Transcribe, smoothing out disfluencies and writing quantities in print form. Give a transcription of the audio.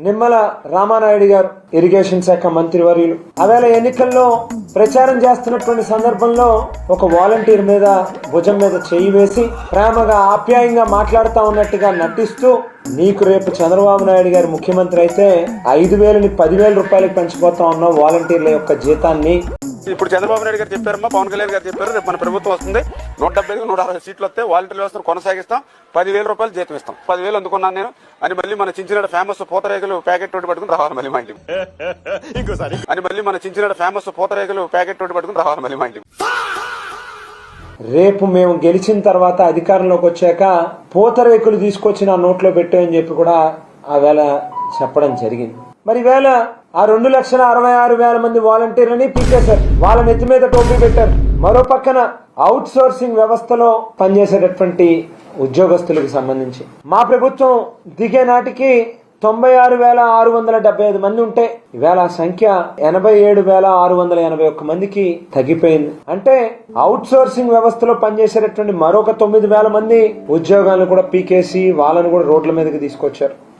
నిమ్మల రామానాయుడు గారు ఇరిగేషన్ శాఖ మంత్రివర్యులు ఆవేళ ఎన్నికల్లో ప్రచారం చేస్తున్నటువంటి సందర్భంలో ఒక వాలంటీర్ మీద భుజం మీద చేయి వేసి ప్రేమగా ఆప్యాయంగా మాట్లాడుతా ఉన్నట్టుగా నటిస్తూ నీకు రేపు చంద్రబాబు నాయుడు గారు ముఖ్యమంత్రి అయితే 5,000ని 10,000 రూపాయలకు పెంచిపోతా ఉన్నాం వాలంటీర్ల యొక్క జీతాన్ని. ఇప్పుడు చంద్రబాబు నాయుడు గారు చెప్పారమ్మా, పవన్ కళ్యాణ్ గారు చెప్పారు, రేపు మన ప్రభుత్వం వస్తుంది, 170 160 సీట్లు వస్తే వాలంటీర్ వ్యవస్థను కొనసాగిస్తాం, 10,000 రూపాయలు జీతం ఇస్తాం. 10,000 అందుకున్నాను నేను అని మళ్ళీ మన చించిన ఫేమస్ పూతరేగలు ప్యాకెట్ తోటి పట్టుకుని రావాలి మళ్ళీ మా ఇంటికి. ఇంకోసారి అని మళ్ళీ మన చించిన ఫేమస్ పూతరేగలు ప్యాకెట్ తోటి పట్టుకుని రావాలి మళ్ళీ మా ఇంటికి. రేపు మేము గెలిచిన తర్వాత అధికారంలోకి వచ్చాక పూతరేకులు తీసుకొచ్చి నా నోట్లో పెట్టాయని చెప్పి కూడా ఆ వేళ చెప్పడం జరిగింది. మరి వేళ ఆ 2,66,000 మంది వాలంటీర్లని పీకేశారు, వాళ్ళ నెత్తి మీద టోపీ పెట్టారు. మరో పక్కన అవుట్ సోర్సింగ్ వ్యవస్థలో పనిచేసేటటువంటి ఉద్యోగస్తులకు సంబంధించి మా ప్రభుత్వం దిగే నాటికి 96,675 మంది ఉంటే ఈవేళ ఆ సంఖ్య 87,681 మందికి తగ్గిపోయింది. అంటే అవుట్ సోర్సింగ్ వ్యవస్థలో పనిచేసేటటువంటి మరొక 9,000 మంది ఉద్యోగాలను కూడా పీకేసి వాళ్ళను కూడా రోడ్ల మీదకి తీసుకొచ్చారు.